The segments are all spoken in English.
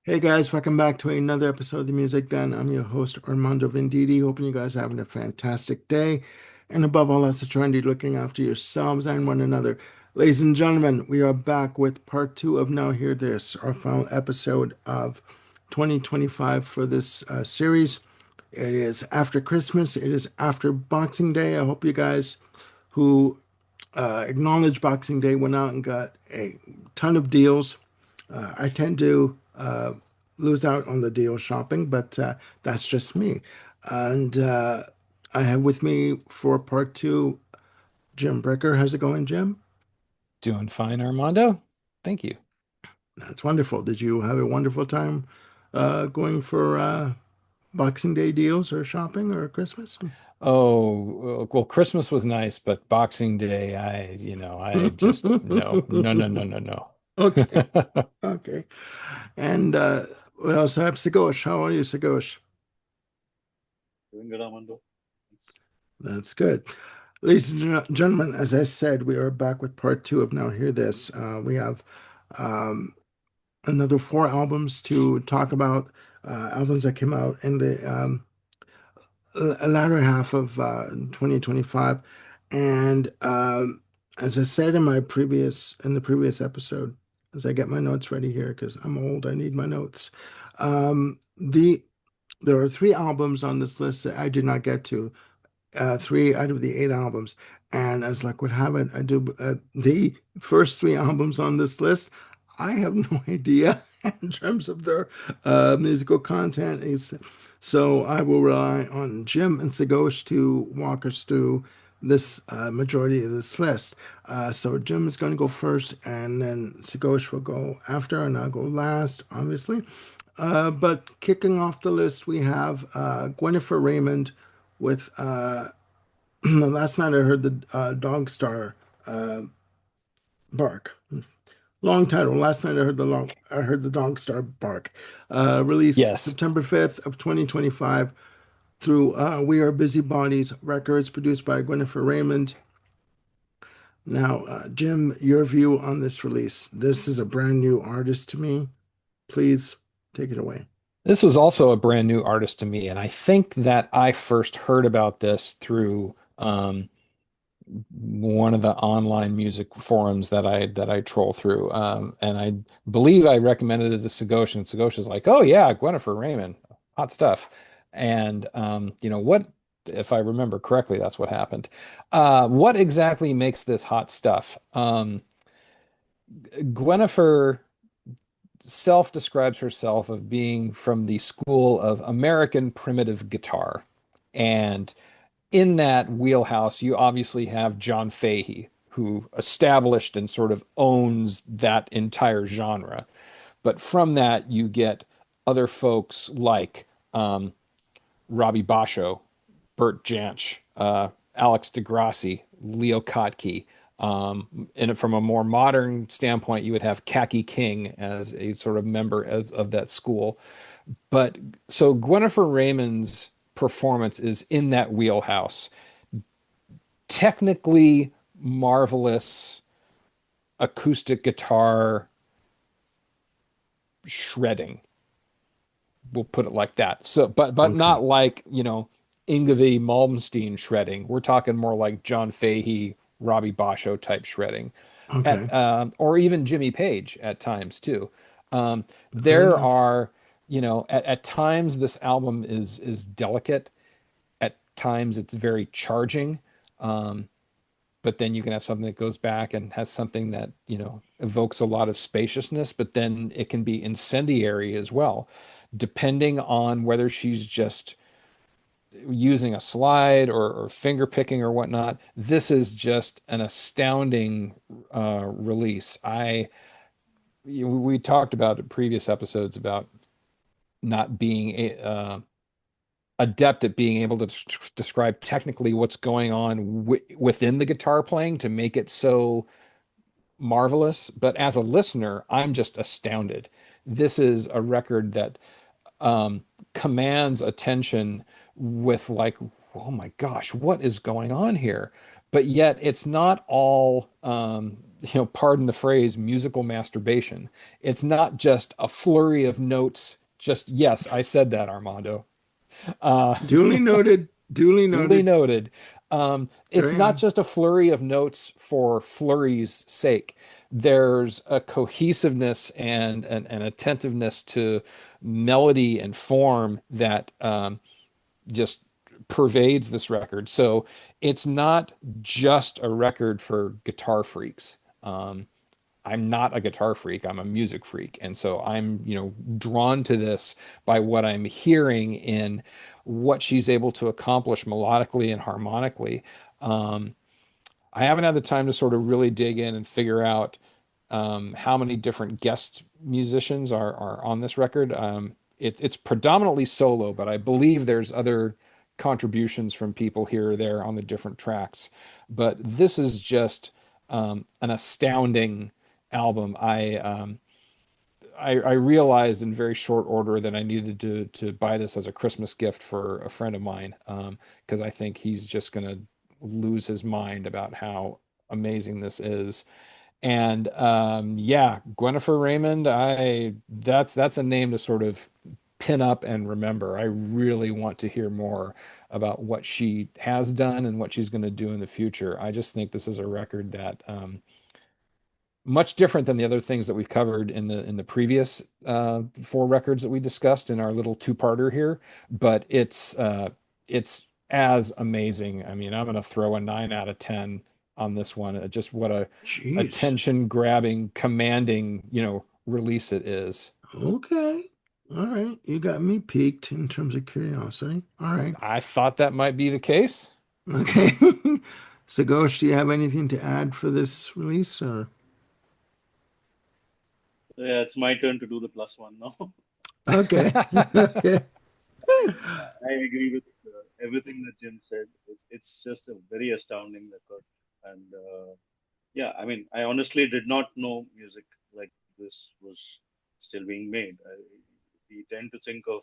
Hey guys, welcome back to another episode of the Music Den. I'm your host Armando Venditti. Hoping you guys are having a fantastic day. And above all else, trying to be looking after yourselves and one another. Ladies and gentlemen, we are back with part two of Now Hear This, our final episode of 2025 for this series. It is after Christmas. It is after Boxing Day. I hope you guys who acknowledged Boxing Day went out and got a ton of deals. I tend to lose out on the deal shopping, but that's just me. And I have with me for part two Jim Bricker. How's it going, Jim? Doing fine, Armando. Thank you. That's wonderful. Did you have a wonderful time going for Boxing Day deals or shopping or Christmas? Well, Christmas was nice, but Boxing Day, I just no. Okay, okay. And we also have Sagosh. How are you, Sagosh? Doing good, Armando. Thanks. That's good. Ladies and gentlemen, as I said, we are back with part two of Now Hear This. We have um, another four albums to talk about, albums that came out in the latter half of 2025. And as I said in the previous episode, as I get my notes ready here, because I'm old, I need my notes. There are three albums on this list that I did not get to, three out of the eight albums. And as luck would have it, I do the first three albums on this list. I have no idea in terms of their musical content. So I will rely on Jim and Sagosh to walk us through this majority of this list. So Jim is going to go first, and then Sagosh will go after, and I'll go last, obviously. But kicking off the list, we have Gwennifer Raymond with last night I heard the Dog Star uh, bark. Long title. Last night I heard the Dog Star bark. Released Yes, September 5th of 2025 through We Are Busybodies Records, produced by Gwennifer Raymond. Now, Jim, your view on this release. This is a brand new artist to me. Please take it away. this was also a brand new artist to me, and I think that I first heard about this through one of the online music forums that I troll through, and I believe I recommended it to Sagosh, and Sagosha's like, "Oh yeah, Gwennifer Raymond, hot stuff." And what, if I remember correctly, that's what happened. What exactly makes this hot stuff? Gwennifer self-describes herself of being from the school of American primitive guitar. And in that wheelhouse, you obviously have John Fahey, who established and sort of owns that entire genre. But from that, you get other folks like Robbie Basho, Bert Jansch, Alex DeGrassi, Leo Kottke. And from a more modern standpoint, you would have Kaki King as a sort of member of that school. But so Gwennifer Raymond's performance is in that wheelhouse. Technically marvelous acoustic guitar shredding. We'll put it like that. So, but Okay. not like, Yngwie Malmsteen shredding. We're talking more like John Fahey, Robbie Basho type shredding, Okay. or even Jimmy Page at times too. Fair There enough. are, at times this album is delicate. At times it's very charging. Um, but then you can have something that goes back and has something that, evokes a lot of spaciousness, but then it can be incendiary as well, depending on whether she's just using a slide or finger picking or whatnot. This is just an astounding release. We talked about in previous episodes about not being adept at being able to describe technically what's going on within the guitar playing to make it so marvelous. But as a listener, I'm just astounded. This is a record that um, commands attention with like, oh my gosh, what is going on here? But yet it's not all. pardon the phrase, musical masturbation. It's not just a flurry of notes. Just yes, I said that, Armando. Uh, Duly noted. Duly Duly noted. noted. It's Carry not on. just a flurry of notes for flurry's sake. There's a cohesiveness and an attentiveness to melody and form that just pervades this record. So it's not just a record for guitar freaks. I'm not a guitar freak. I'm a music freak. And so I'm, drawn to this by what I'm hearing in what she's able to accomplish melodically and harmonically. Um, I haven't had the time to sort of really dig in and figure out how many different guest musicians are on this record. It's predominantly solo, but I believe there's other contributions from people here or there on the different tracks. But this is just an astounding album. I realized in very short order that I needed to buy this as a Christmas gift for a friend of mine because I think he's just gonna lose his mind about how amazing this is. And yeah, Gwennifer Raymond, I that's a name to sort of pin up and remember. I really want to hear more about what she has done and what she's going to do in the future. I just think this is a record that much different than the other things that we've covered in the previous four records that we discussed in our little two-parter here, but it's as amazing. I mean, I'm gonna throw a 9 out of 10 on this one. Just what a Jeez. attention grabbing, commanding, release it is. Okay. All right. You got me piqued in terms of curiosity. All right. I thought that might be the case. Okay. So, Ghosh, do you have anything to add for this release or? Yeah, it's my turn to do the plus one now. Okay. Okay. I agree with everything that Jim said. It's just a very astounding record. And yeah, I mean, I honestly did not know music like this was still being made. We tend to think of,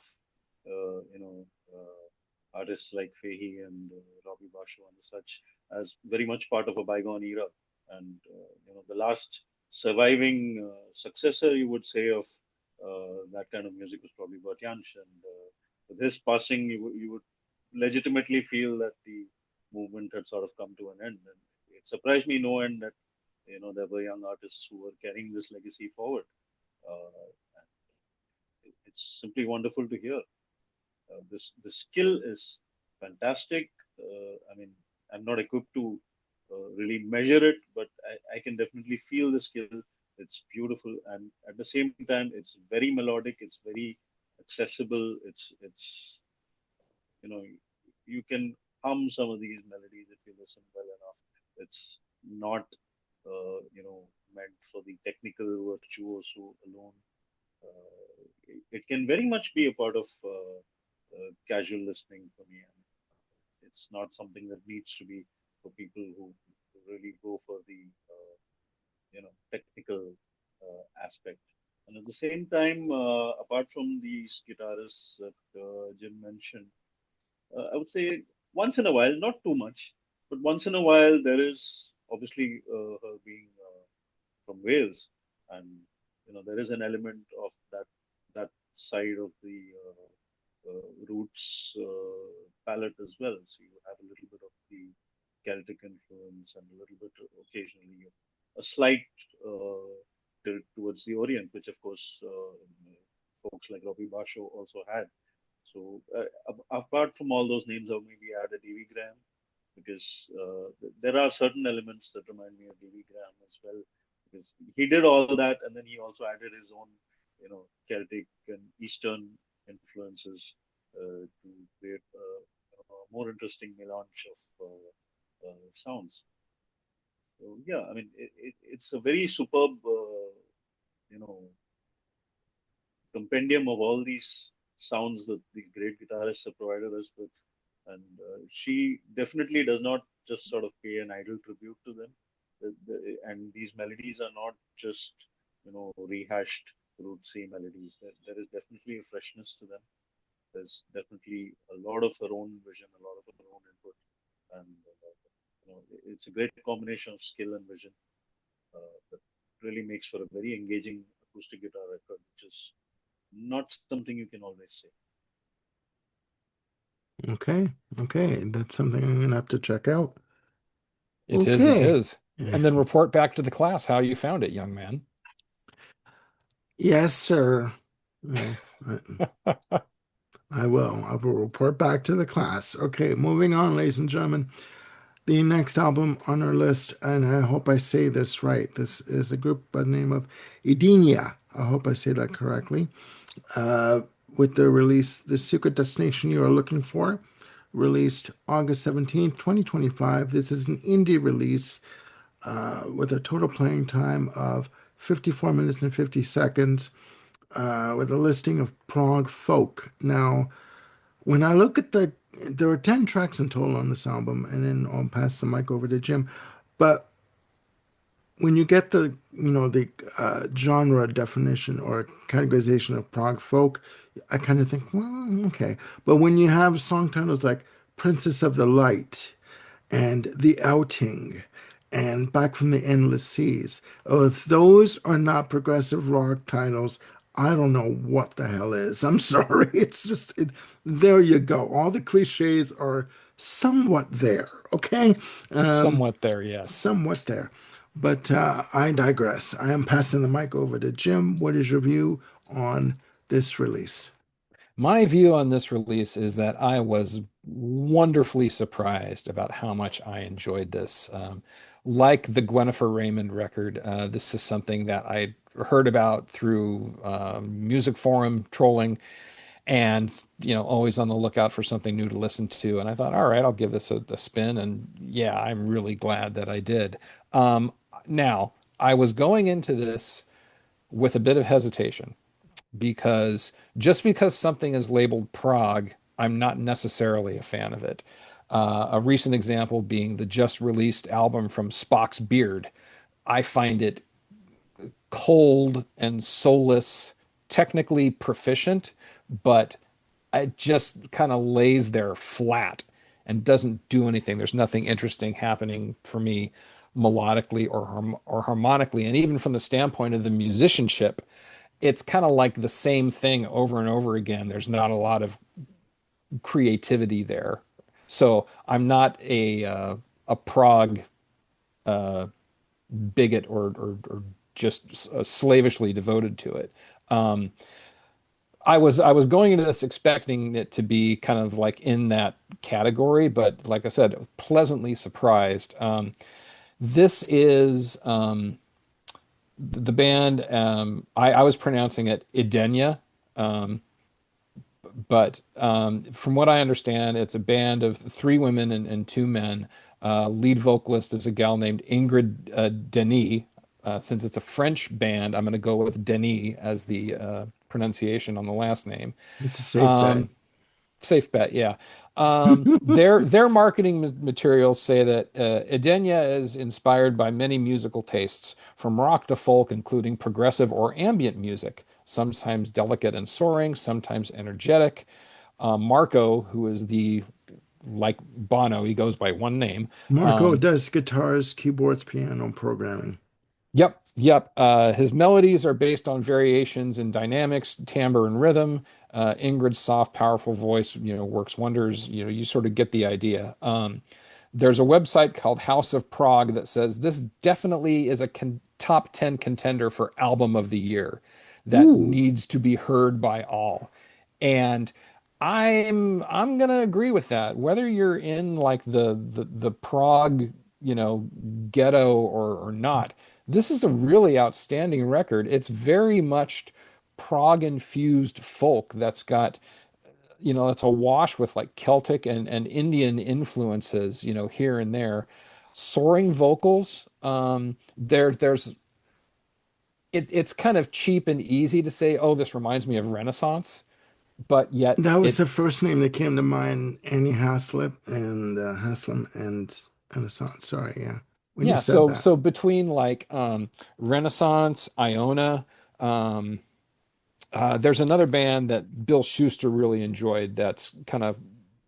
artists like Fahey and Robbie Basho and such as very much part of a bygone era. And, the last surviving successor, you would say, of that kind of music was probably Bert Jansch. And with his passing, you would legitimately feel that the movement had sort of come to an end. And it surprised me no end that there were young artists who were carrying this legacy forward. It's simply wonderful to hear. This the skill is fantastic. I mean, I'm not equipped to really measure it, but I can definitely feel the skill. It's beautiful, and at the same time, it's very melodic. It's very accessible. It's you know you can hum some of these melodies if you listen well enough. It's not meant for the technical virtuoso alone. It can very much be a part of casual listening for me. And it's not something that needs to be for people who really go for the technical aspect. And at the same time, apart from these guitarists that Jim mentioned, I would say once in a while, not too much, but once in a while, there is obviously her being from Wales, and there is an element of that side of the roots palette as well. So you have a little bit of the Celtic influence and a little bit occasionally a slight tilt towards the Orient, which of course folks like Robbie Basho also had. So apart from all those names, I'll maybe add a D.V. Graham because there are certain elements that remind me of D.V. Graham as well. Because he did all that, and then he also added his own, Celtic and Eastern influences to create a more interesting melange of sounds. So yeah, I mean, it's a very superb, you know, compendium of all these sounds that the great guitarists have provided us with. And she definitely does not just sort of pay an idle tribute to them. And these melodies are not just, rehashed rootsy melodies. There is definitely a freshness to them. There's definitely a lot of her own vision, a lot of her own input. And, it's a great combination of skill and vision. really makes for a very engaging acoustic guitar record, which is not something you can always say. Okay. Okay. That's something I'm gonna have to check out. It is, it Okay. is. Yeah. And then report back to the class how you found it, young man. Yes, sir. Well, I will. I will report back to the class. Okay, moving on, ladies and gentlemen. The next album on our list, and I hope I say this right. This is a group by the name of Edenia. I hope I say that correctly. Uh, with the release, The Secret Destination You Are Looking For, released August 17th, 2025. This is an indie release with a total playing time of 54 minutes and 50 seconds, with a listing of prog folk. Now, when I look at there are 10 tracks in total on this album, and then I'll pass the mic over to Jim. But when you get the genre definition or categorization of prog folk, I kind of think, well, okay. But when you have song titles like Princess of the Light and The Outing and Back from the Endless Seas, oh, if those are not progressive rock titles, I don't know what the hell is. I'm sorry. It's just, there you go. All the cliches are somewhat there, okay? Somewhat there, yes. Somewhat there. But I digress. I am passing the mic over to Jim. What is your view on this release? My view on this release is that I was wonderfully surprised about how much I enjoyed this. Like the Gwennifer Raymond record, this is something that I heard about through music forum trolling and, always on the lookout for something new to listen to. And I thought, all right, I'll give this a spin. And yeah, I'm really glad that I did. Now, I was going into this with a bit of hesitation because just because something is labeled prog, I'm not necessarily a fan of it. A recent example being the just released album from Spock's Beard. I find it cold and soulless, technically proficient, but it just kind of lays there flat and doesn't do anything. There's nothing interesting happening for me melodically or harmonically. And even from the standpoint of the musicianship, it's kind of like the same thing over and over again. There's not a lot of creativity there. So I'm not a prog uh, bigot or just slavishly devoted to it. Um, I was going into this expecting it to be kind of like in that category, but like I said, pleasantly surprised. This is the band. I was pronouncing it Idenya, um, but from what I understand, it's a band of three women and two men. Lead vocalist is a gal named Ingrid Denis. Since it's a French band, I'm going to go with Denis as the pronunciation on the last name. It's a safe bet. Um, Safe bet, yeah. Their marketing materials say that Edenia is inspired by many musical tastes, from rock to folk, including progressive or ambient music, sometimes delicate and soaring, sometimes energetic. Marco, who is the like Bono, he goes by one name. Marco Um, does guitars, keyboards, piano programming. Yep, yep. His melodies are based on variations in dynamics, timbre, and rhythm. Ingrid's soft, powerful voice, works wonders. You sort of get the idea. There's a website called House of Prague that says this definitely is a top 10 contender for album of the year that Ooh, needs to be heard by all. And I'm gonna agree with that. Whether you're in like the Prague, ghetto or not, this is a really outstanding record. It's very much prog infused folk that's got, it's a wash with like Celtic and Indian influences, here and there. Soaring vocals. It's kind of cheap and easy to say, oh, this reminds me of Renaissance, but yet that was the first name that came to mind. Annie Haslip and Haslam and Renaissance. Sorry, yeah. When you yeah, said so that, between like Renaissance, Iona, um, there's another band that Bill Schuster really enjoyed that's kind of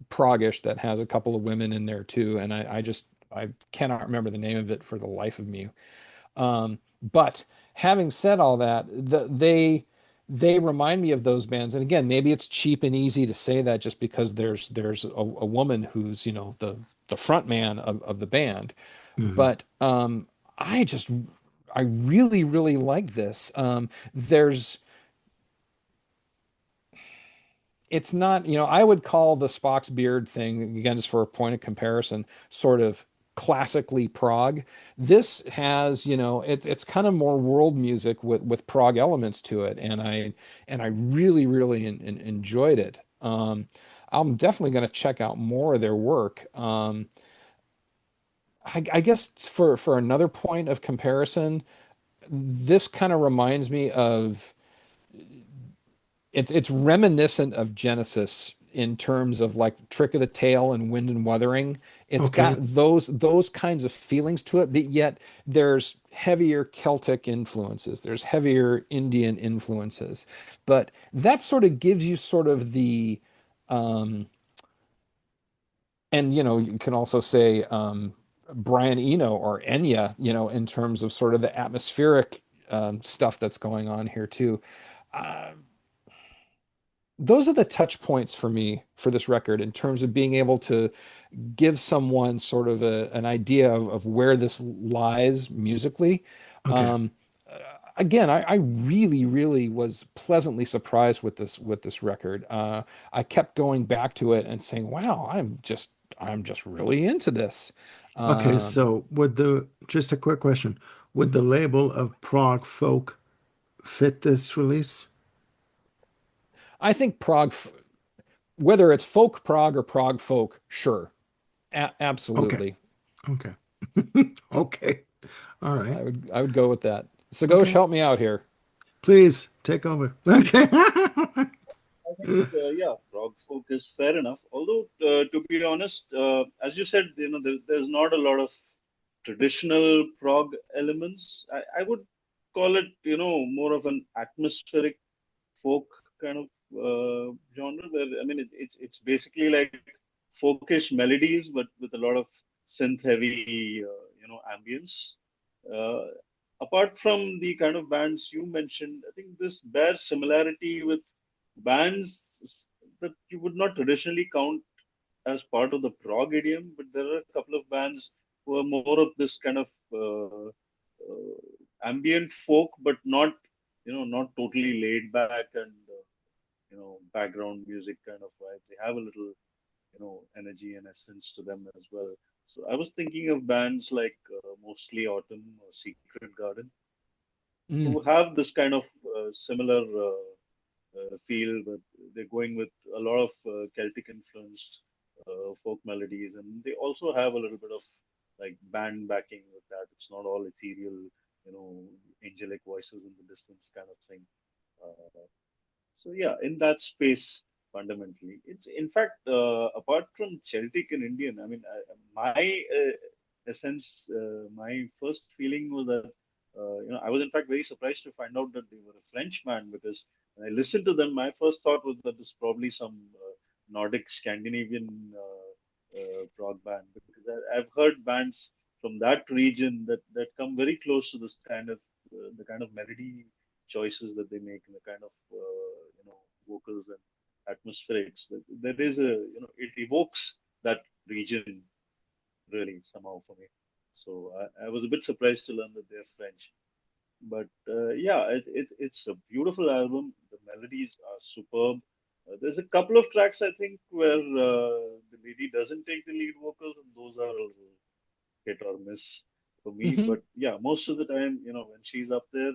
proggish that has a couple of women in there too, and I cannot remember the name of it for the life of me. But having said all that, they remind me of those bands. And again, maybe it's cheap and easy to say that just because there's a woman who's, the front man of the band. Hmm. But I just I really, really like this. There's it's not, I would call the Spock's beard thing, again, just for a point of comparison, sort of classically prog. This has, it's kind of more world music with prog elements to it, and I really, really enjoyed it. I'm definitely going to check out more of their work. I guess for another point of comparison, this kind of reminds me of it's reminiscent of Genesis in terms of like Trick of the Tail and Wind and Wuthering. It's got Okay. those kinds of feelings to it, but yet there's heavier Celtic influences, there's heavier Indian influences. But that sort of gives you sort of the um and you can also say Brian Eno or Enya, in terms of sort of the atmospheric stuff that's going on here too. Uh, those are the touch points for me for this record in terms of being able to give someone sort of an idea of where this lies musically. Okay. Um, Again, I really, really was pleasantly surprised with this record. I kept going back to it and saying, "Wow, I'm just really into this." Okay. Um, So just a quick question. Would the label of prog folk fit this release? I think prog, whether it's folk prog or prog folk, sure, Okay. absolutely. Okay. Okay. All right. I would go with that. Sagosh, Okay. help me out here. Please take over. Okay. I think, yeah, prog folk is fair enough. Although, to be honest, as you said, there's not a lot of traditional prog elements. I would call it, more of an atmospheric folk kind of genre. Where I mean, it's basically like folkish melodies, but with a lot of synth-heavy, ambience. Uh, Apart from the kind of bands you mentioned, I think this bears similarity with bands that you would not traditionally count as part of the prog idiom, but there are a couple of bands who are more of this kind of ambient folk, but not, not totally laid back and background music kind of vibe. They have a little, energy and essence to them as well. So I was thinking of bands like Mostly Autumn or Secret Garden, Mm. who have this kind of similar feel, but they're going with a lot of Celtic influenced folk melodies, and they also have a little bit of like band backing with that. It's not all ethereal, angelic voices in the distance kind of thing. Uh, so yeah, in that space, fundamentally, it's in fact apart from Celtic and Indian. I mean, my essence, my first feeling was that I was in fact very surprised to find out that they were a French band because when I listened to them, my first thought was that this is probably some Nordic Scandinavian prog band because I've heard bands from that region that come very close to this kind of the kind of melody choices that they make and the kind of vocals and atmospherics. There is a it evokes that region really somehow for me. So I was a bit surprised to learn that they're French. But yeah, it's a beautiful album. The melodies are superb. There's a couple of tracks I think where the lady doesn't take the lead vocals, and those are a little hit or miss for me. Hmm. But yeah, most of the time, when she's up there,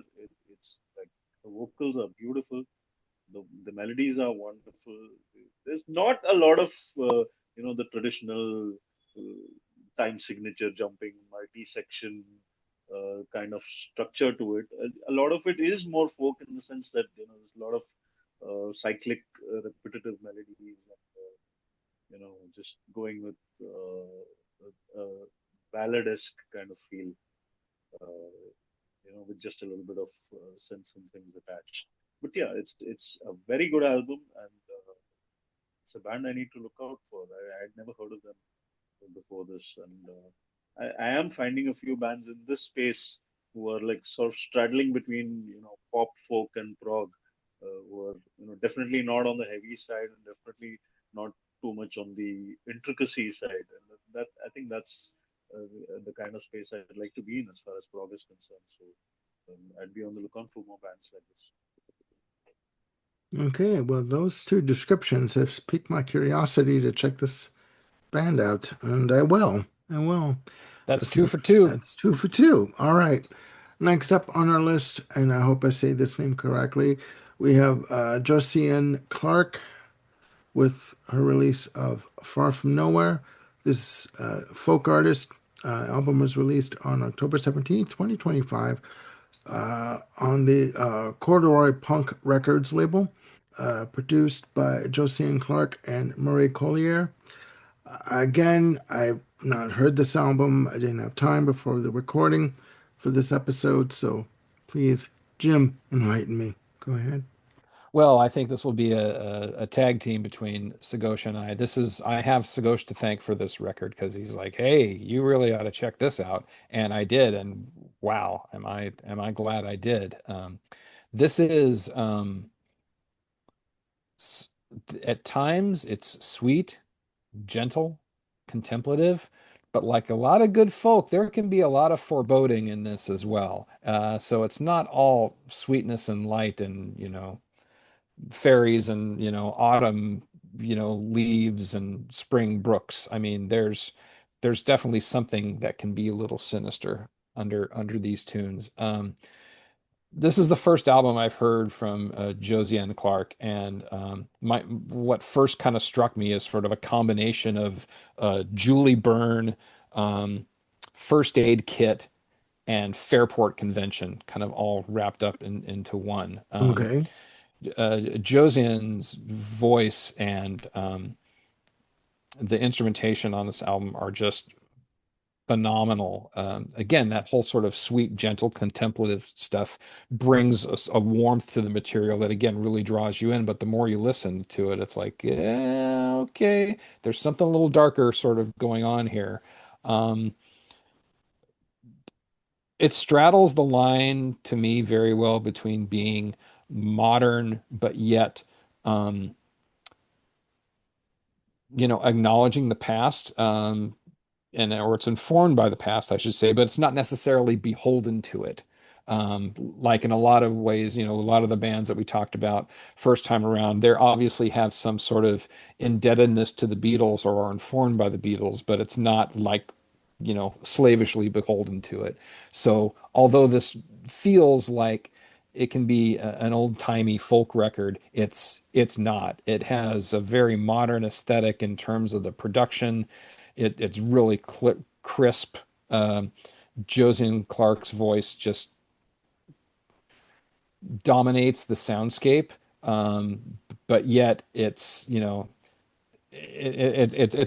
it's like the vocals are beautiful, the melodies are wonderful. There's not a lot of the traditional uh, time signature jumping multi-section kind of structure to it. A lot of it is more folk in the sense that there's a lot of cyclic repetitive melodies and just going with ballad-esque kind of feel. Uh, with just a little bit of sense and things attached. But yeah, it's a very good album, and it's a band I need to look out for. I had never heard of them before this, and I am finding a few bands in this space who are like sort of straddling between pop, folk, and prog, who are definitely not on the heavy side and definitely not too much on the intricacy side. And that I think that's the kind of space I'd like to be in as far as prog is concerned. So I'd be on the lookout for more bands like this. Okay, well, those two descriptions have piqued my curiosity to check this band out, and I will. I will. That's That's two for two. that's two for two. All right. Next up on our list, and I hope I say this name correctly, we have Josiane Clark with her release of Far From Nowhere. This folk artist album was released on October 17th, 2025, on the Corduroy Punk Records label, produced by Josiane Clark and Murray Collier. Again, I've not heard this album. I didn't have time before the recording for this episode, so please, Jim, enlighten me. Go ahead. Well, I think this will be a tag team between Sagosh and I. I have Sagosh to thank for this record because he's like, hey, you really ought to check this out. And I did, and wow, am I glad I did. This is s- at times it's sweet, gentle, contemplative, but like a lot of good folk, there can be a lot of foreboding in this as well. So it's not all sweetness and light and, fairies and, autumn, leaves and spring brooks. I mean, there's definitely something that can be a little sinister under these tunes. This is the first album I've heard from Josiane Clark, and my what first kind of struck me is sort of a combination of Julie Byrne, um, First Aid Kit, and Fairport Convention, kind of all wrapped up into one. Okay. Josiane's voice and the instrumentation on this album are just phenomenal. Again, that whole sort of sweet, gentle, contemplative stuff brings a warmth to the material that, again, really draws you in. But the more you listen to it, it's like, yeah, okay, there's something a little darker sort of going on here. Um, it straddles the line to me very well between being modern, but yet, um, acknowledging the past. And or it's informed by the past, I should say, but it's not necessarily beholden to it. Like in a lot of ways, a lot of the bands that we talked about first time around, they obviously have some sort of indebtedness to the Beatles or are informed by the Beatles, but it's not like, slavishly beholden to it. So although this feels like it can be an old-timey folk record, it's not. It has a very modern aesthetic in terms of the production. It's really crisp. Josiane Clark's voice just dominates the soundscape, um, but yet it's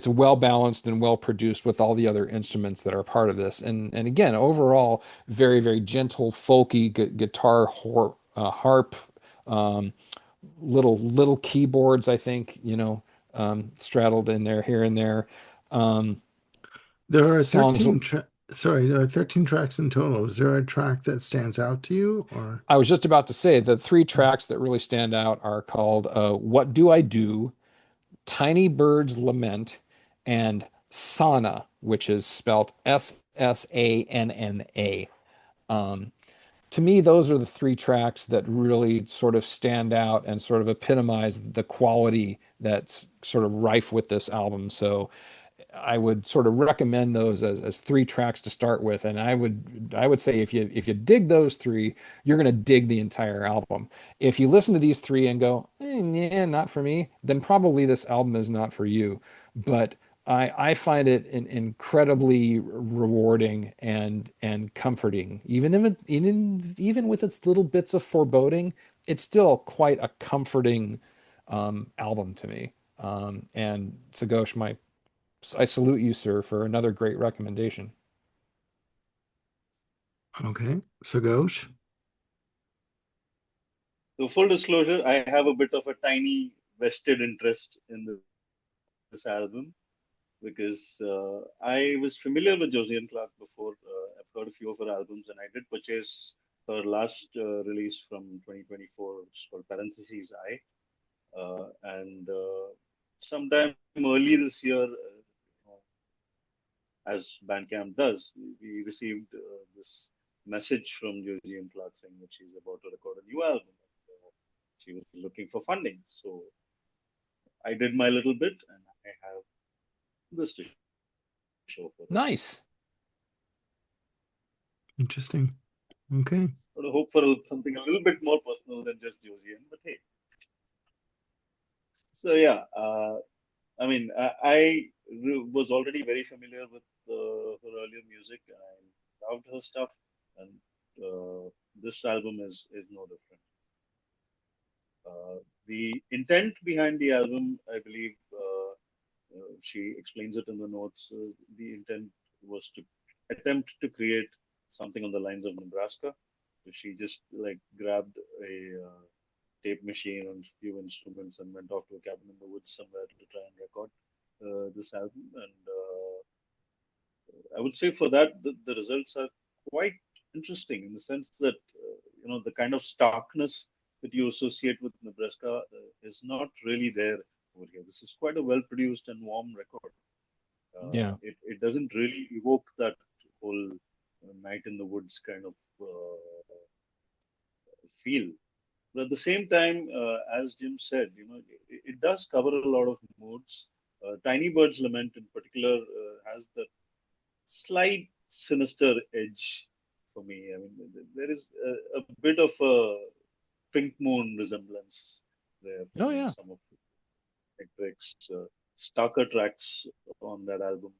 well balanced and well produced with all the other instruments that are part of this. And again, overall, very very gentle, folky guitar, harp, um, little keyboards. I think straddled in there here and there. Um, There are songs 13 tracks in total. Is there a track that stands out to you or I was just about to say the three tracks that really stand out are called What Do I Do, Tiny Bird's Lament, and Sana, which is spelled Ssanna. Um, to me, those are the three tracks that really sort of stand out and sort of epitomize the quality that's sort of rife with this album. So I would sort of recommend those as three tracks to start with, and I would say if you dig those three, you're gonna dig the entire album. If you listen to these three and go, yeah, not for me, then probably this album is not for you. But I find it incredibly rewarding and comforting, even with its little bits of foreboding, it's still quite a comforting album to me. And Sagosh, I salute you, sir, for another great recommendation. okay? So Ghosh. So full disclosure, I have a bit of a tiny vested interest in this album. because I was familiar with Josie and Clark before. I've heard a few of her albums, and I did purchase her last release from 2024. It's called Parentheses I. And sometime early this year, as Bandcamp does, we received this message from Josie and Clark saying that she's about to record a new album. She was looking for funding. So I did my little bit, and I have this to show for it. Nice. Interesting. Okay. I would hope for something a little bit more personal than just Josian, but hey. So yeah, I mean, was already very familiar with her earlier music, and I loved her stuff, and this album is no different. The intent behind the album, I believe, she explains it in the notes. The intent was to attempt to create something on the lines of Nebraska. So she just like grabbed a tape machine and a few instruments and went off to a cabin in the woods somewhere to try and record this album. And I would say for that, the results are quite interesting in the sense that, the kind of starkness that you associate with Nebraska is not really there over here. This is quite a well produced and warm record. Yeah. It doesn't really evoke that whole night in the woods kind of feel. But at the same time, as Jim said, it does cover a lot of moods. Tiny Bird's Lament in particular has that slight sinister edge for me. I mean, there is a bit of a Pink Moon resemblance there for Oh me. yeah. Some of the tracks, starker tracks on that album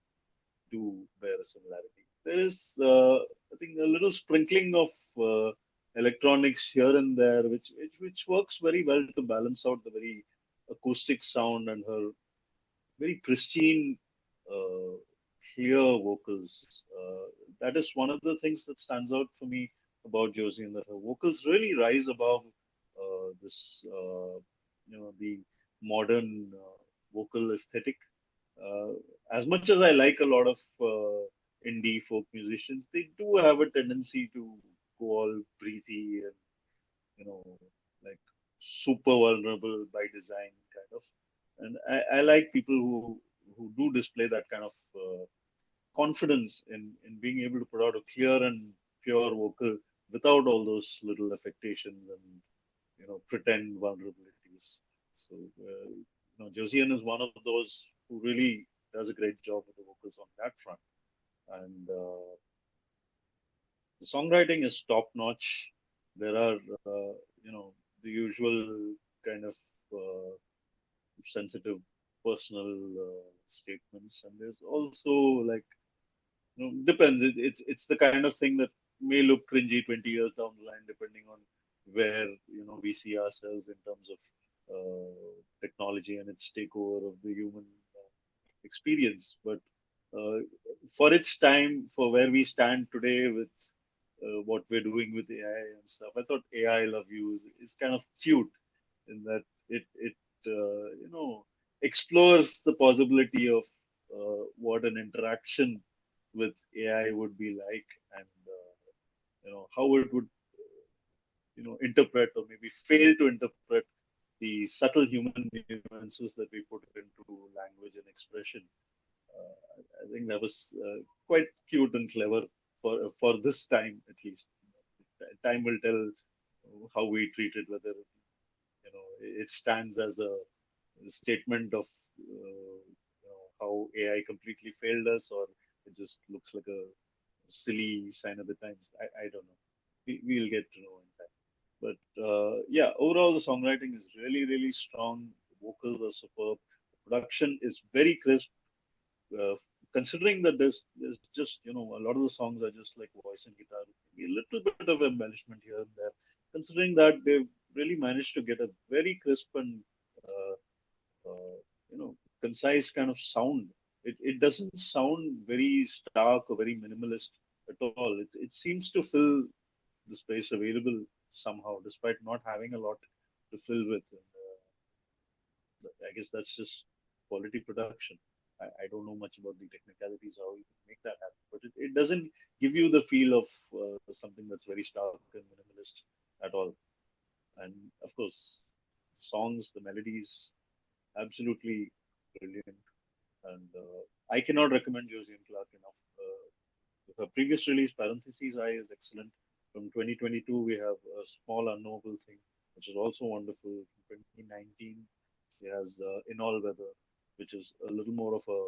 do bear a similarity. There is, I think, a little sprinkling of electronics here and there, which works very well to balance out the very acoustic sound and her very pristine, uh, clear vocals. That is one of the things that stands out for me about Josie, and that her vocals really rise above this, the modern vocal aesthetic. Uh, as much as I like a lot of indie folk musicians, they do have a tendency to go all breathy and like super vulnerable by design, kind of. And I like people who do display that kind of confidence in being able to put out a clear and pure vocal without all those little affectations and pretend vulnerabilities. So Josian is one of those who really does a great job with the vocals on that front, and the songwriting is top notch. There are the usual kind of sensitive personal statements, and there's also like depends. It's the kind of thing that may look cringy 20 years down the line, depending on where we see ourselves in terms of technology and its takeover of the human experience. But uh, for its time, for where we stand today with what we're doing with AI and stuff, I thought AI Love You is kind of cute in that it explores the possibility of what an interaction with AI would be like, and how it would interpret or maybe fail to interpret the subtle human nuances that we put into language and expression. I think that was quite cute and clever for this time, at least. Time will tell how we treat it, whether it stands as a statement of how AI completely failed us, or it just looks like a silly sign of the times. I don't know. We'll get to know in time. But yeah, overall the songwriting is really, really strong. The vocals are superb. The production is very crisp. Uh, Considering that there's just a lot of the songs are just like voice and guitar, maybe a little bit of embellishment here and there. Considering that they've really managed to get a very crisp and uh, concise kind of sound. It doesn't sound very stark or very minimalist at all. It seems to fill the space available somehow, despite not having a lot to fill with. And, I guess that's just quality production. I don't know much about the technicalities how you can make that happen, but it doesn't give you the feel of something that's very stark and minimalist at all. And of course, songs, the melodies, absolutely brilliant. And I cannot recommend Josie and Clark enough. Her previous release, Parentheses I, is excellent. From 2022, we have A Small Unknowable Thing, which is also wonderful. From 2019, she has In All Weather, which is a little more of a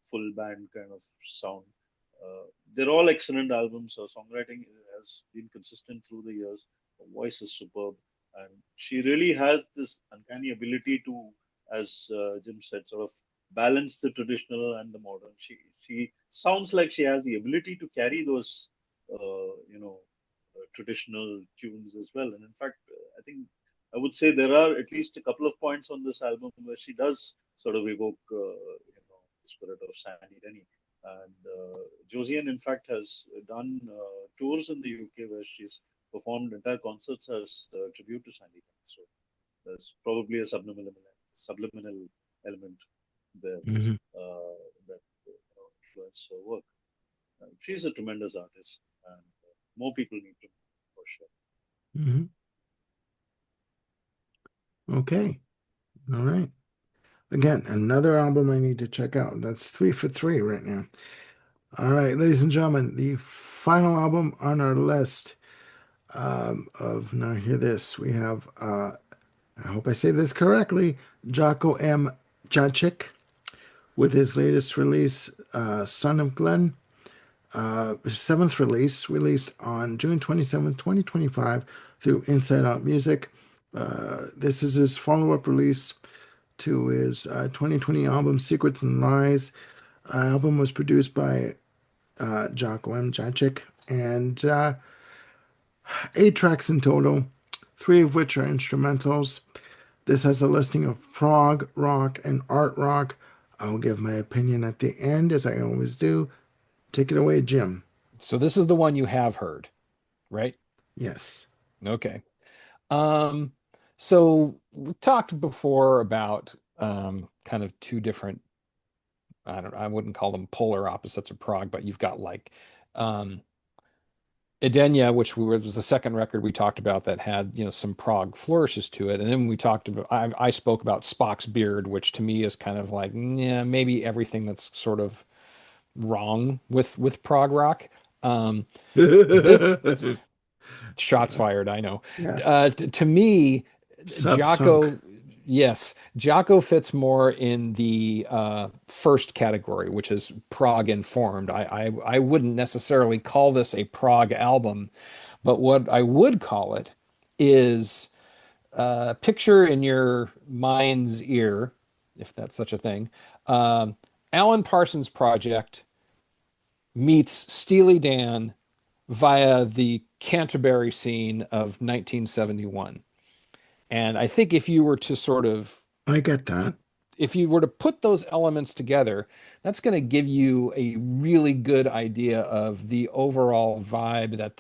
full band kind of sound. They're all excellent albums. Her songwriting has been consistent through the years. Her voice is superb, and she really has this uncanny ability to, as Jim said, sort of balance the traditional and the modern. She sounds like she has the ability to carry those, traditional tunes as well. And in fact, I think I would say there are at least a couple of points on this album where she does sort of evoke, the spirit of Sandy Denny. And Josiane, in fact, has done tours in the UK where she's performed entire concerts as a tribute to Sandy Denny. So there's probably a subliminal element there Hmm. that influenced her work. She's a tremendous artist, and more people need to know for sure. Hmm. Okay. All right. Again, another album I need to check out. That's three for three right now. All right, ladies and gentlemen, the final album on our list of now hear this. We have I hope I say this correctly, Jocko M. Jacek with his latest release, Son of Glenn. His seventh release, released on June 27, 2025, through Inside Out Music. This is his follow up release to his 2020 album, Secrets and Lies. Album was produced by Jocko M. Jacek, and eight tracks in total, three of which are instrumentals. This has a listing of prog rock and art rock. I'll give my opinion at the end, as I always do. Take it away, Jim. So this is the one you have heard, right? Yes. Okay. Um, so we talked before about kind of two different, I wouldn't call them polar opposites of prog, but you've got like um Edenia, which was the second record we talked about that had, some prog flourishes to it. And then we talked about, I spoke about Spock's Beard, which to me is kind of like, yeah, maybe everything that's sort of wrong with prog rock. Um, this shots Sorry. fired, I know. Yeah. To me, Subsunk. Jocko, yes, Jocko fits more in the first category, which is prog informed. I wouldn't necessarily call this a prog album, but what I would call it is picture in your mind's ear, if that's such a thing, um, Alan Parsons Project meets Steely Dan via the Canterbury scene of 1971. And I think I get that. if you were to put those elements together, that's going to give you a really good idea of the overall vibe that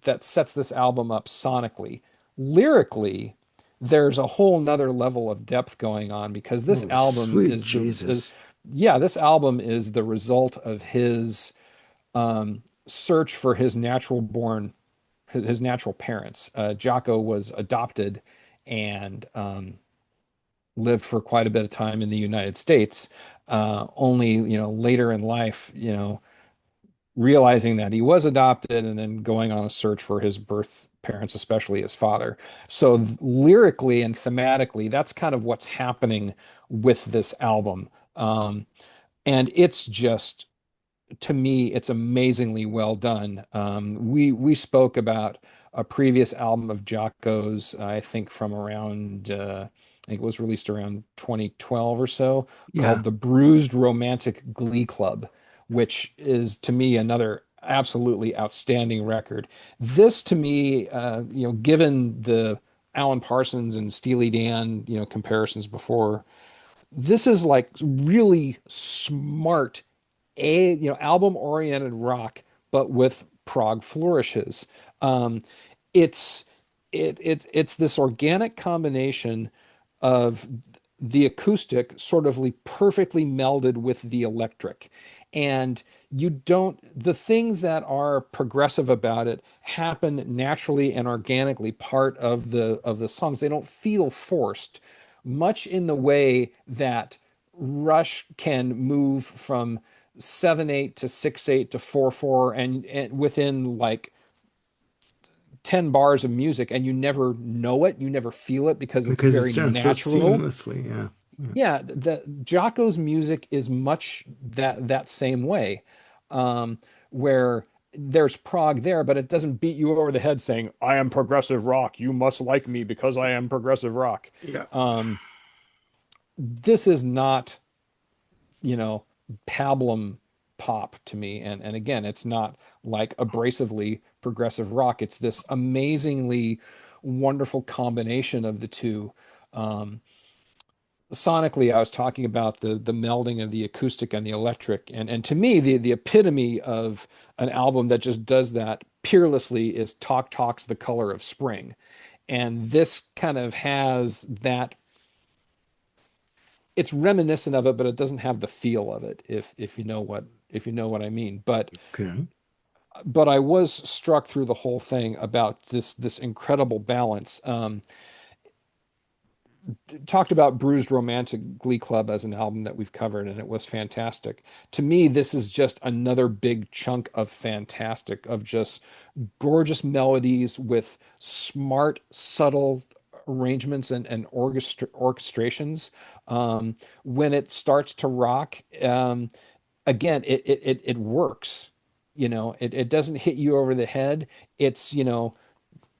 that sets this album up sonically. Lyrically, there's a whole nother level of depth going on because this Oh, album sweet is Jesus. yeah, this album is the result of his search for his natural parents. Jocko was adopted and lived for quite a bit of time in the United States. Only, later in life, realizing that he was adopted and then going on a search for his birth parents, especially his father. So lyrically and thematically, that's kind of what's happening with this album. And it's just to me, it's amazingly well done. We spoke about a previous album of Jocko's, I think from around, I think it was released around 2012 or so, Yeah. called The Bruised Romantic Glee Club, which is to me another absolutely outstanding record. This to me, given the Alan Parsons and Steely Dan, comparisons before, this is like really smart album oriented rock, but with prog flourishes. Um, it's it's this organic combination of the acoustic sort of perfectly melded with the electric. And you don't, the things that are progressive about it happen naturally and organically part of the songs. They don't feel forced, much in the way that Rush can move from 7/8 to 6/8 to 4/4 and within like 10 bars of music, and you never know it, you never feel it because it's Because very it's done so natural. seamlessly. Yeah. Yeah. Yeah, the Jocko's music is much that same way, um, where there's prog there, but it doesn't beat you over the head saying, "I am progressive rock. You must like me because I am progressive rock." Yeah. Um, this is not, you know, pablum pop to me, and again, it's not like abrasively progressive rock. It's this amazingly wonderful combination of the two. Um, Sonically, I was talking about the melding of the acoustic and the electric, and to me, the epitome of an album that just does that peerlessly is Talk Talk's The Color of Spring. And this kind of has that, it's reminiscent of it, but it doesn't have the feel of it, if you know what, if you know what I mean. Okay. But I was struck through the whole thing about this incredible balance. Talked about Bruised Romantic Glee Club as an album that we've covered, and it was fantastic. To me, this is just another big chunk of fantastic, of just gorgeous melodies with smart, subtle arrangements and orchestrations. When it starts to rock, again, it works. You know, it doesn't hit you over the head. It's, you know,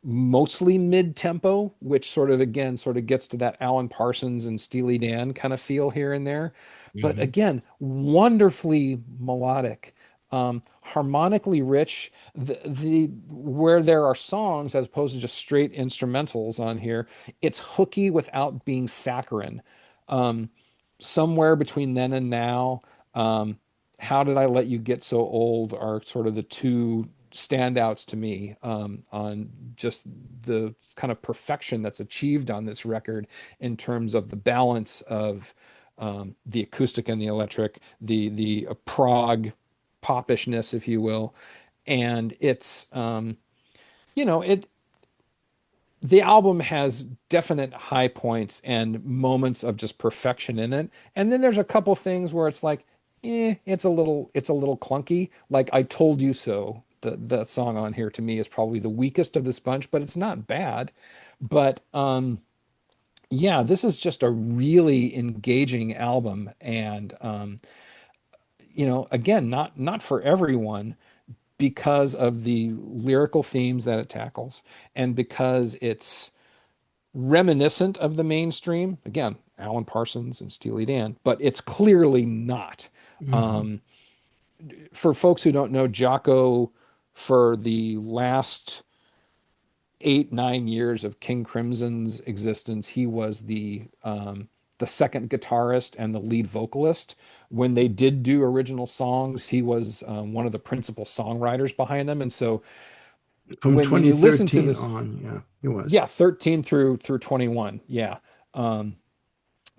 mostly mid-tempo, which sort of again sort of gets to that Alan Parsons and Steely Dan kind of feel here and there. But Mhm. again, wonderfully melodic, harmonically rich. The where there are songs as opposed to just straight instrumentals on here, it's hooky without being saccharine. Um, Somewhere between then and now, um, how did I let you get so old are sort of the two standouts to me, on just the kind of perfection that's achieved on this record in terms of the balance of the acoustic and the electric, the prog popishness, if you will, and it's you know it the album has definite high points and moments of just perfection in it. And then there's a couple things where it's like, it's a little clunky. Like I Told You So. The song on here to me is probably the weakest of this bunch, but it's not bad. But yeah, this is just a really engaging album, and you know, again, not for everyone because of the lyrical themes that it tackles, and because it's reminiscent of the mainstream. Again, Alan Parsons and Steely Dan, but it's clearly not. Mhm. Um, for folks who don't know, Jocko, for the last 8, 9 years of King Crimson's existence, he was the second guitarist and the lead vocalist. When they did do original songs, he was one of the principal songwriters behind them. And so From when you listen to 2013 this, on, yeah, it was. yeah, 13 through 21, yeah. Um,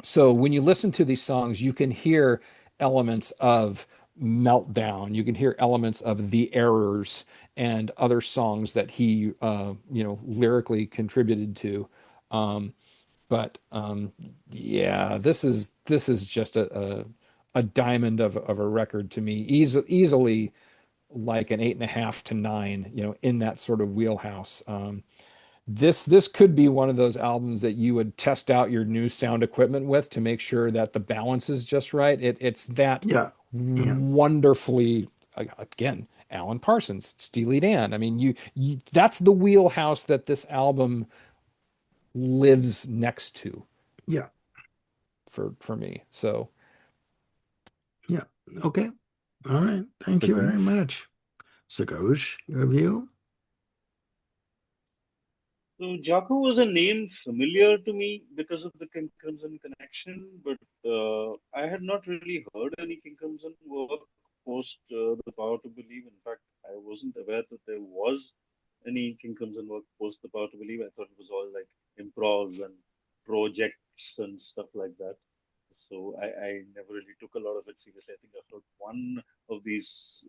So when you listen to these songs, you can hear elements of Meltdown. You can hear elements of The Errors and other songs that he, you know, lyrically contributed to. Um, but yeah, this is just a diamond of a record to me. Easily like an 8.5 to 9, you know, in that sort of wheelhouse. This could be one of those albums that you would test out your new sound equipment with to make sure that the balance is just right. It's that Yeah. Yeah. wonderfully, again, Alan Parsons, Steely Dan. I mean, you that's the wheelhouse that this album lives next to Yeah. for me. So Yeah. Okay. All right. Thank you very Pragoosh. much. Sagosh, your view? So Jocko was a name familiar to me because of the King Crimson connection, but I had not really heard any King Crimson work post The Power to Believe. In fact, I wasn't aware that there was any King Crimson work post The Power to Believe. I thought it was all like improvs and projects and stuff like that. So I never really took a lot of it seriously. I think I heard one of these,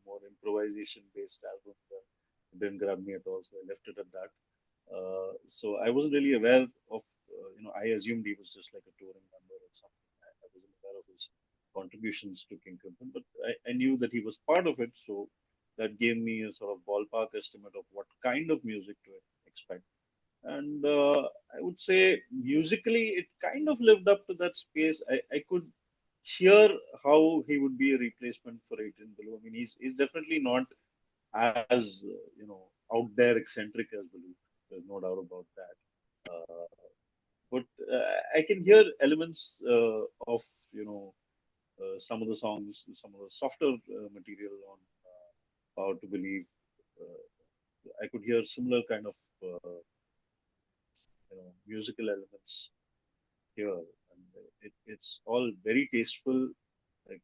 more improvisation-based albums that didn't grab me at all, so I left it at that. So I wasn't really aware of, I assumed he was just like a touring member or something. I wasn't aware of his contributions to King Crimson, but I knew that he was part of it, so that gave me a sort of ballpark estimate of what kind of music to expect. And I would say musically, it kind of lived up to that space. I could hear how he would be a replacement for 18 Below. I mean, he's definitely not as out there eccentric as Baloo. There's no doubt about that. But I can hear elements of some of the songs, some of the softer material on Power to Believe. I could hear similar kind of musical elements here, and it's all very tasteful. Like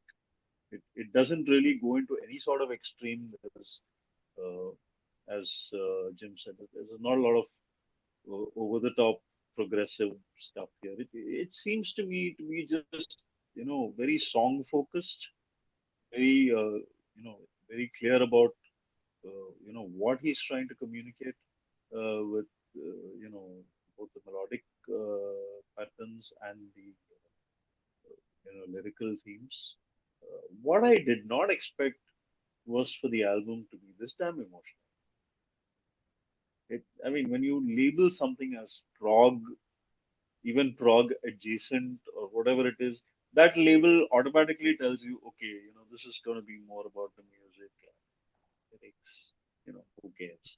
it doesn't really go into any sort of extreme. There's, uh, as Jim said, there's not a lot of over the top progressive stuff here. It seems to me to be just very song focused, very very clear about what he's trying to communicate with both the melodic patterns and the lyrical themes. What I did not expect was for the album to be this damn emotional. I mean, when you label something as prog, even prog adjacent or whatever it is, that label automatically tells you, okay, this is going to be more about the music and lyrics. Who cares?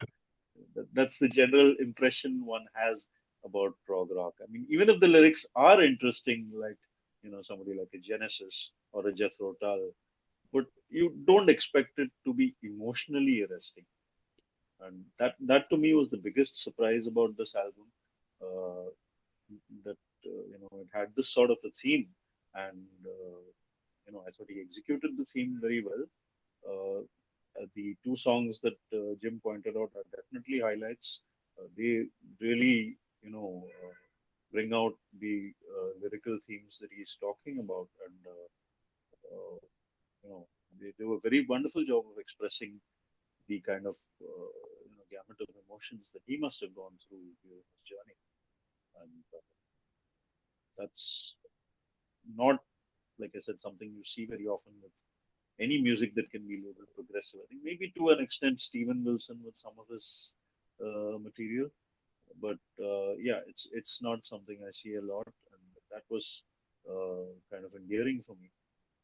That's the general impression one has about prog rock. I mean, even if the lyrics are interesting, like somebody like a Genesis or a Jethro Tull, but you don't expect it to be emotionally arresting. And that to me was the biggest surprise about this album. Uh, that it had this sort of a theme, and I thought he executed the theme very well. The two songs that Jim pointed out are definitely highlights. They really, bring out the lyrical themes that he's talking about, and uh, you know, they do a very wonderful job of expressing the kind of gamut of emotions that he must have gone through during his journey, and that's not, like I said, something you see very often with any music that can be labeled progressive. I think maybe to an extent Steven Wilson with some of his material, but yeah, it's not something I see a lot, and that was kind of endearing for me.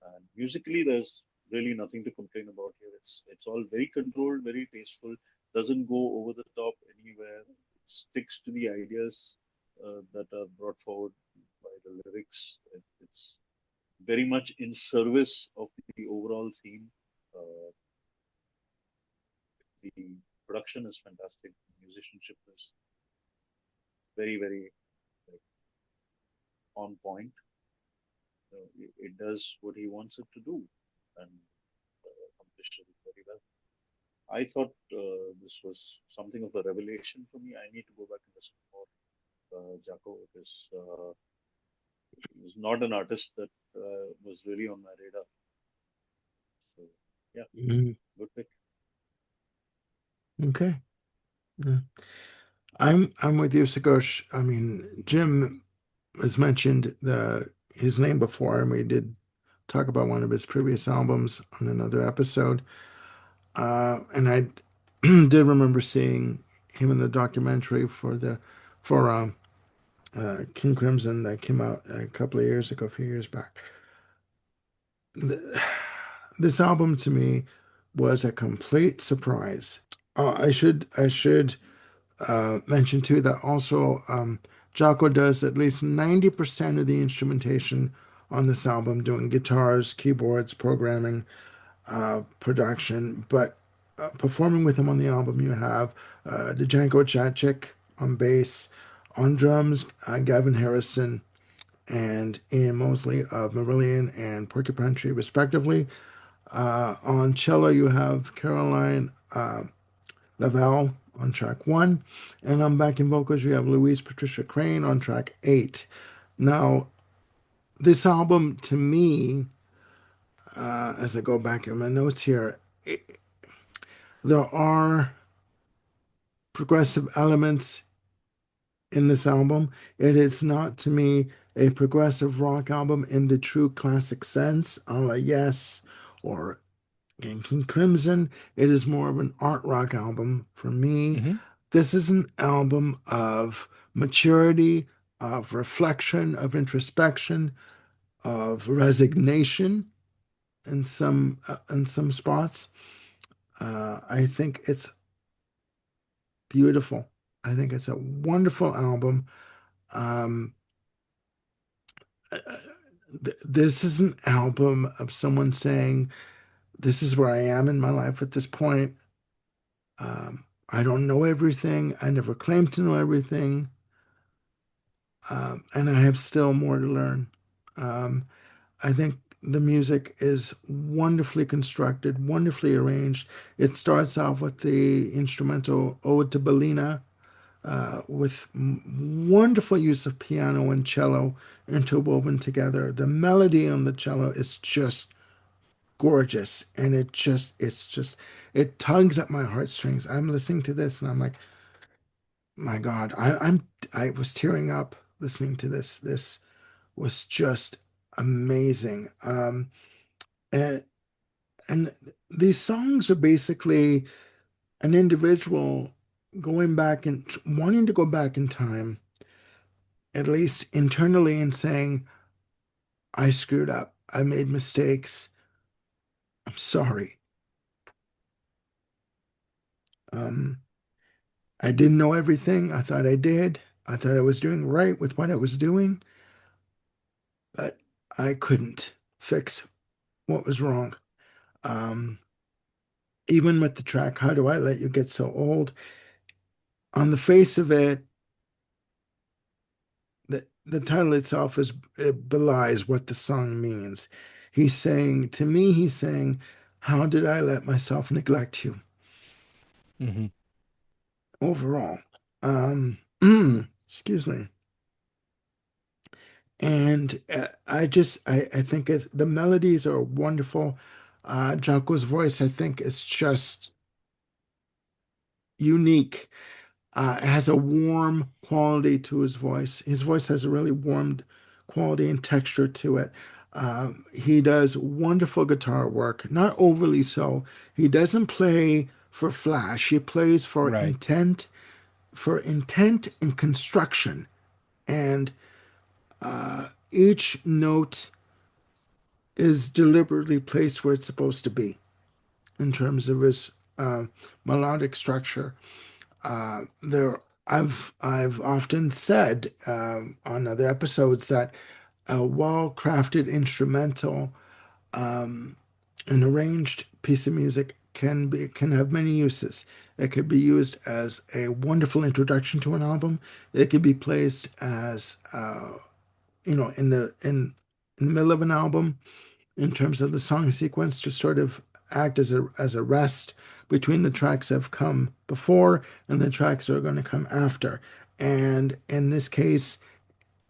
And musically, there's really nothing to complain about here. It's all very controlled, very tasteful. Doesn't go over the top anywhere. It sticks to the ideas that are brought forward by the lyrics. It's very much in service of the overall theme. Uh, the production is fantastic. The musicianship is very, very like, on point. It does what he wants it to do, and accomplished it very well. I thought this was something of a revelation for me. I need to go back and listen more Jaco, because he was not an artist that was really on my radar. So yeah, Mm, good pick. okay. Yeah. I'm with you, Sakosh. I mean, Jim has mentioned his name before, and we did talk about one of his previous albums on another episode. And I did remember seeing him in the documentary for King Crimson that came out a couple of years ago, a few years back. The, this album to me was a complete surprise. I should mention too that also Jocko does at least 90% of the instrumentation on this album, doing guitars, keyboards, programming, production. But performing with him on the album, you have Django Chachik on bass, on drums, Gavin Harrison and Ian Mosley of Marillion and Porcupine Tree, respectively. On cello, you have Caroline Laval on track one, and on backing vocals you have Louise Patricia Crane on track eight. Now, this album to me, as I go back in my notes here, there are progressive elements in this album. It is not to me a progressive rock album in the true classic sense, a la Yes or King Crimson. It is more of an art rock album for me. Hmm. This is an album of maturity, of reflection, of introspection, of resignation in some spots. I think it's beautiful. I think it's a wonderful album. Um, this is an album of someone saying, "This is where I am in my life at this point. I don't know everything. I never claimed to know everything, and I have still more to learn." Um, I think the music is wonderfully constructed, wonderfully arranged. It starts off with the instrumental Ode to Bellina, with wonderful use of piano and cello interwoven together. The melody on the cello is just gorgeous, and it tugs at my heartstrings. I'm listening to this, and I'm like, my God, I was tearing up listening to this. This was just amazing. And, and these songs are basically an individual going back and wanting to go back in time, at least internally, and saying, I screwed up. I made mistakes. I'm sorry. Um, I didn't know everything. I thought I did. I thought I was doing right with what I was doing, but I couldn't fix what was wrong. Um, Even with the track, How Do I Let You Get So Old? On the face of it, the title itself is it belies what the song means. To me, he's saying, how did I let myself neglect you Hmm. overall? Excuse me. And I think the melodies are wonderful. Jocko's voice, I think, is just unique. It has a warm quality to his voice. His voice has a really warm quality and texture to it. He does wonderful guitar work, not overly so. He doesn't play for flash. He plays Right. for intent and construction. And each note is deliberately placed where it's supposed to be in terms of his melodic structure. I've often said on other episodes that a well-crafted instrumental, an arranged piece of music can have many uses. It could be used as a wonderful introduction to an album. It could be placed as in the middle of an album in terms of the song sequence to sort of act as a rest between the tracks that have come before and the tracks that are going to come after. And in this case,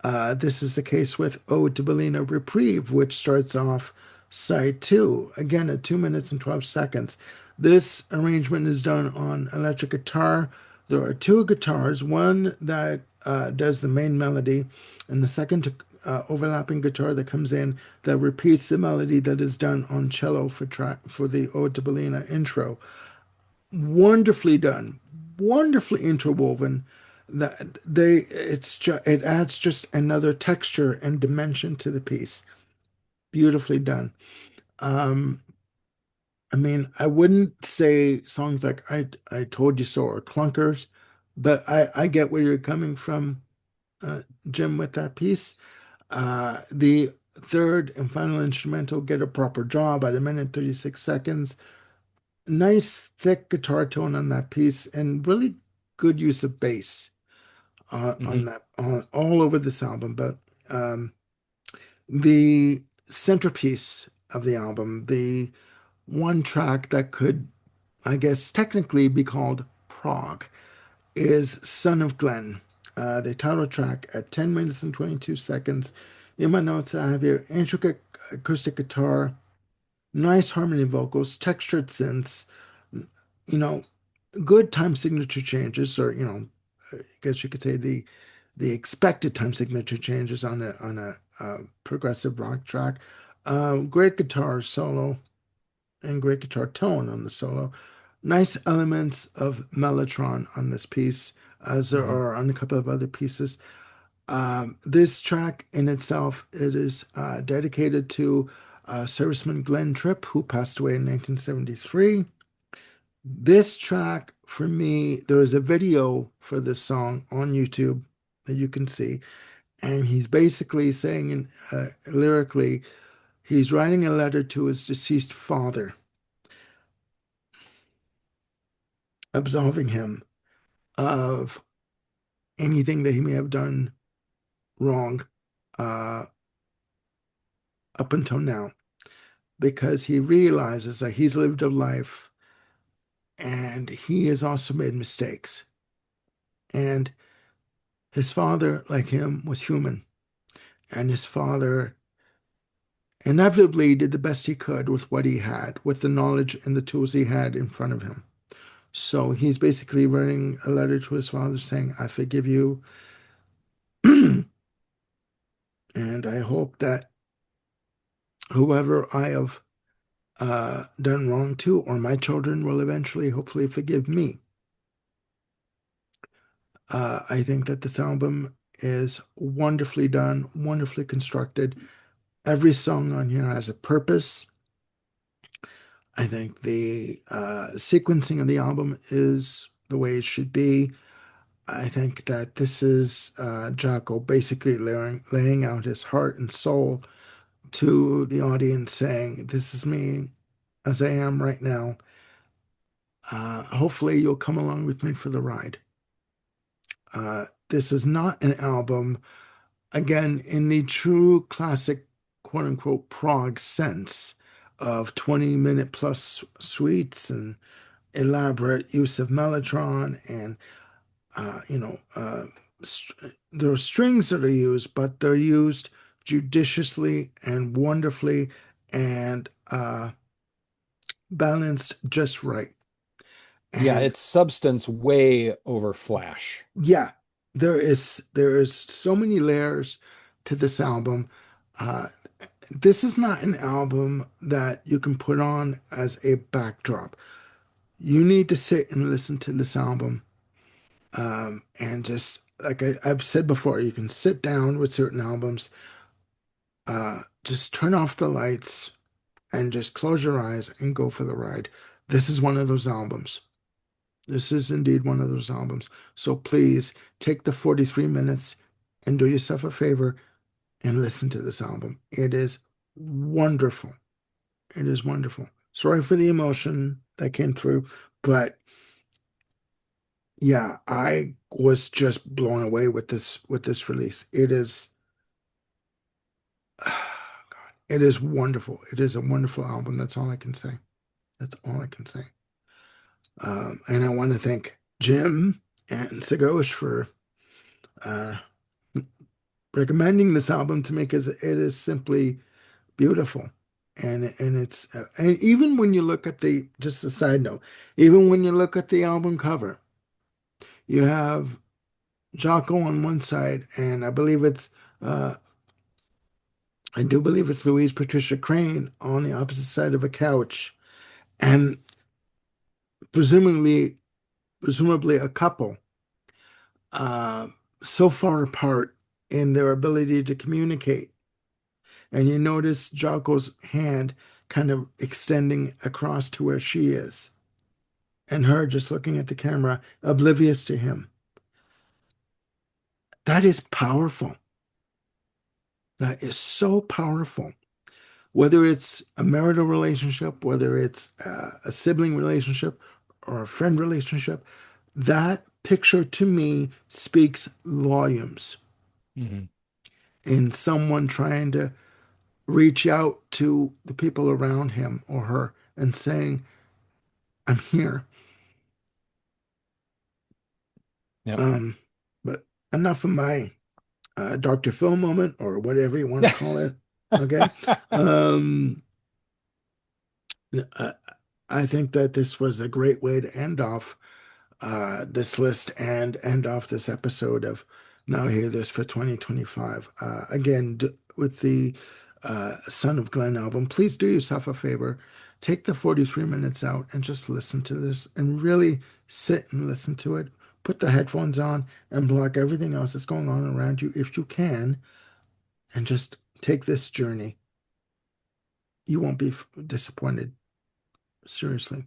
this is the case with Ode to Bellina Reprieve, which starts off side two, again at 2 minutes and 12 seconds. This arrangement is done on electric guitar. There are two guitars, one that does the main melody, and the second overlapping guitar that comes in that repeats the melody that is done on cello for the Ode to Bellina intro. Wonderfully done, wonderfully interwoven. That it adds just another texture and dimension to the piece. Beautifully done. Um, I mean, I wouldn't say songs like I Told You So or Clunkers, but I get where you're coming from, uh, Jim, with that piece. The third and final instrumental, Get a Proper Job, at 1 minute 36 seconds. Nice thick guitar tone on that piece and really good use of bass Hmm. on all over this album. But um, the centerpiece of the album, the one track that could, I guess, technically be called Prague is Son of Glenn, the title track at 10 minutes and 22 seconds. In my notes, I have here intricate acoustic guitar, nice harmony vocals, textured synths, you know, good time signature changes, or I guess you could say the expected time signature changes on a progressive rock track. Great guitar solo and great guitar tone on the solo. Nice elements of mellotron on this piece, as there Hmm. are on a couple of other pieces. This track in itself, it is dedicated to serviceman Glenn Tripp, who passed away in 1973. This track, for me, there is a video for this song on YouTube that you can see, and he's basically saying, lyrically, he's writing a letter to his deceased father, absolving him of anything that he may have done wrong uh, up until now, because he realizes that he's lived a life and he has also made mistakes. And his father, like him, was human, and his father inevitably did the best he could with what he had, with the knowledge and the tools he had in front of him. So he's basically writing a letter to his father saying, I forgive you. And I hope that whoever I have done wrong to, or my children will eventually, hopefully, forgive me. I think that this album is wonderfully done, wonderfully constructed. Every song on here has a purpose. I think the sequencing of the album is the way it should be. I think that this is Jocko basically laying out his heart and soul to the audience, saying, This is me as I am right now. Hopefully, you'll come along with me for the ride. This is not an album, again, in the true classic, quote unquote, prog sense of 20-minute plus suites and elaborate use of mellotron and uh, you know, uh, there are strings that are used, but they're used judiciously and wonderfully and balanced just right. Yeah, And it's substance way over flash. yeah, there is so many layers to this album. Uh, this is not an album that you can put on as a backdrop. You need to sit and listen to this album. And just like I've said before, you can sit down with certain albums, just turn off the lights and just close your eyes and go for the ride. This is one of those albums. This is indeed one of those albums. So please take the 43 minutes and do yourself a favor and listen to this album. It is wonderful. It is wonderful. Sorry for the emotion that came through, but yeah, I was just blown away with this release. It is God, it is wonderful. It is a wonderful album. That's all I can say. That's all I can say. And I want to thank Jim and Sagosh for uh, recommending this album to me because it is simply beautiful. And even when you look at the just a side note, even when you look at the album cover, you have Jocko on one side, and uh, I do believe it's Louise Patricia Crane on the opposite side of a couch, and presumably presumably a couple uh, so far apart in their ability to communicate. And you notice Jocko's hand kind of extending across to where she is, and her just looking at the camera, oblivious to him. That is powerful. That is so powerful. Whether it's a marital relationship, whether it's a sibling relationship or a friend relationship, that picture to me speaks volumes Hmm. in someone trying to reach out to the people around him or her and saying, I'm here. Yep. Um, but enough of my Dr. Phil moment or whatever you want to call it. Okay. Um, I, I think that this was a great way to end off this list and end off this episode of Now Hear This for 2025. Again, with the Son of Glenn album, please do yourself a favor. Take the 43 minutes out and just listen to this and really sit and listen to it. Put the headphones on and block everything else that's going on around you if you can, and just take this journey. You won't be disappointed, seriously.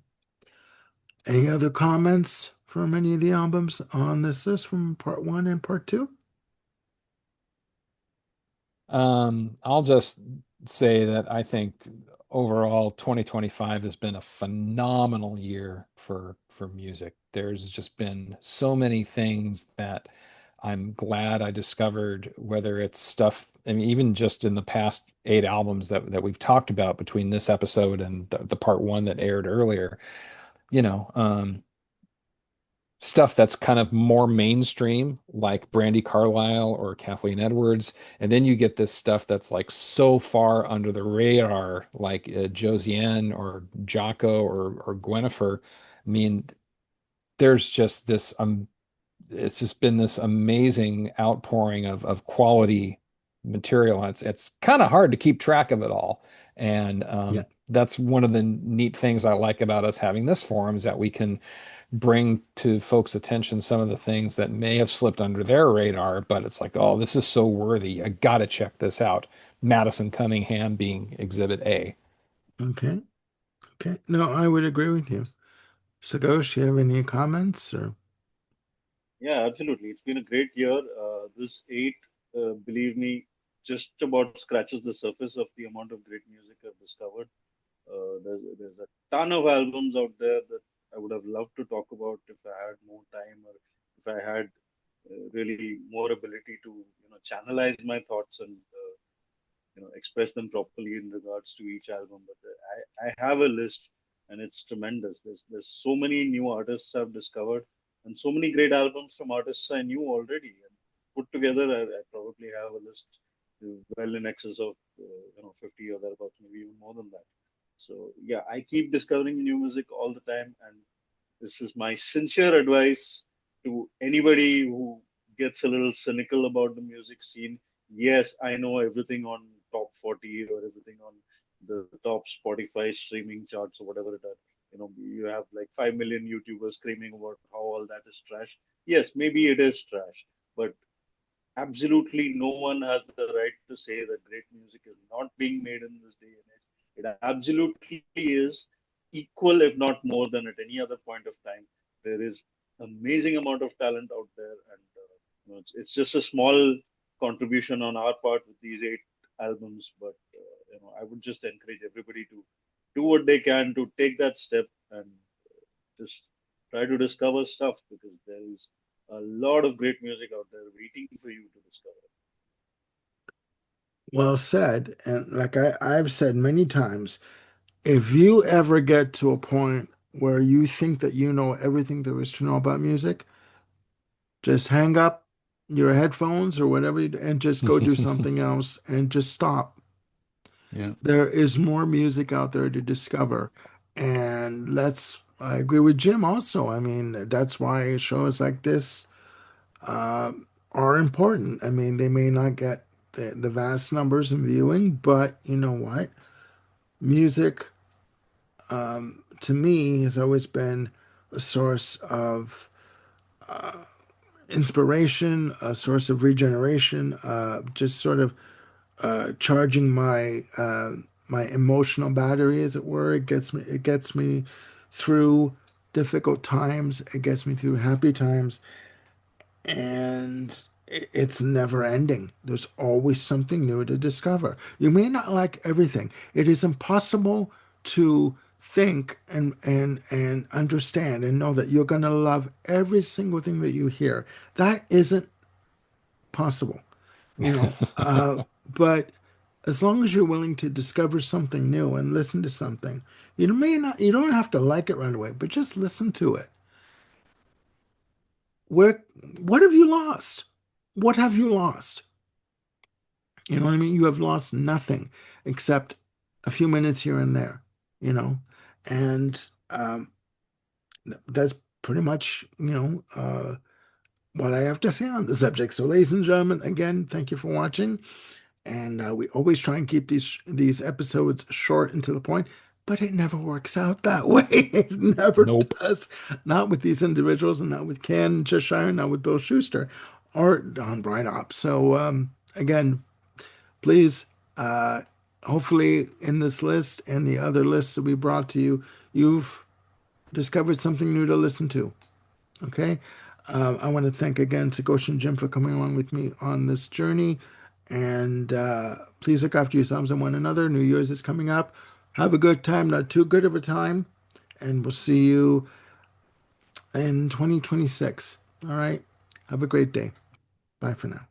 Any other comments from any of the albums on this list from part one and part two? I'll just say that I think overall 2025 has been a phenomenal year for music. There's just been so many things that I'm glad I discovered, whether it's stuff, I mean, even just in the past 8 albums that we've talked about between this episode and the part one that aired earlier, you know, stuff that's kind of more mainstream, like Brandy Carlisle or Kathleen Edwards. And then you get this stuff that's like so far under the radar, like Josiane or Jocko or Gwennifer. I mean, there's just this, it's just been this amazing outpouring of quality material. It's kind of hard to keep track of it all. And Yeah. that's one of the neat things I like about us having this forum is that we can bring to folks' attention some of the things that may have slipped under their radar, but it's like, oh, this is so worthy. I gotta check this out. Madison Cunningham being Exhibit A. Okay. Okay. No, I would agree with you. Sagosh, you have any comments or Yeah, absolutely. It's been a great year. This eight, believe me, just about scratches the surface of the amount of great music I've discovered. There's a ton of albums out there that I would have loved to talk about if I had more time or if I had really more ability to channelize my thoughts and express them properly in regards to each album. But I have a list, and it's tremendous. There's so many new artists I've discovered, and so many great albums from artists I knew already. And put together, I probably have a list well in excess of 50 or thereabouts, maybe even more than that. So yeah, I keep discovering new music all the time, and this is my sincere advice to anybody who gets a little cynical about the music scene. Yes, I know everything on top 40 or everything on the top Spotify streaming charts or whatever it is. You have like 5 million YouTubers screaming about how all that is trash. Yes, maybe it is trash, but absolutely no one has the right to say that great music is not being made in this day and age. It absolutely is equal, if not more than at any other point of time. There is amazing amount of talent out there, and it's just a small contribution on our part with these 8 albums. But I would just encourage everybody to do what they can to take that step and just try to discover stuff because there is a lot of great music out there waiting for you to discover. well said. And like I've said many times, if you ever get to a point where you think that you know everything there is to know about music, just hang up your headphones or whatever and just go do something else and just stop. Yeah. There is more music out there to discover. And I agree with Jim also. I mean, that's why shows like this uh, are important. I mean, they may not get the vast numbers in viewing, but you know what? Music, to me, has always been a source of inspiration, a source of regeneration, just sort of charging my emotional battery, as it were. It gets me through difficult times. It gets me through happy times, and it's never ending. There's always something new to discover. You may not like everything. It is impossible to think and understand and know that you're going to love every single thing that you hear. That isn't possible, you know. But as long as you're willing to discover something new and listen to something, you don't have to like it right away, but just listen to it. where, what have you lost? What have you lost? You know what I mean? You have lost nothing except a few minutes here and there, you know? And that's pretty much, what I have to say on the subject. So, ladies and gentlemen, again, thank you for watching. And we always try and keep these episodes short and to the point, but it never works out that way. It never Nope. does. Not with these individuals, and not with Ken Cheshire, not with Bill Schuster, or Don Brightop. So again, please, hopefully, in this list and the other lists that we brought to you, you've discovered something new to listen to. Okay. I want to thank again Sagoshi and Jim for coming along with me on this journey. And please look after yourselves and one another. New Year's is coming up. Have a good time, not too good of a time. And we'll see you in 2026. All right. Have a great day. Bye for now.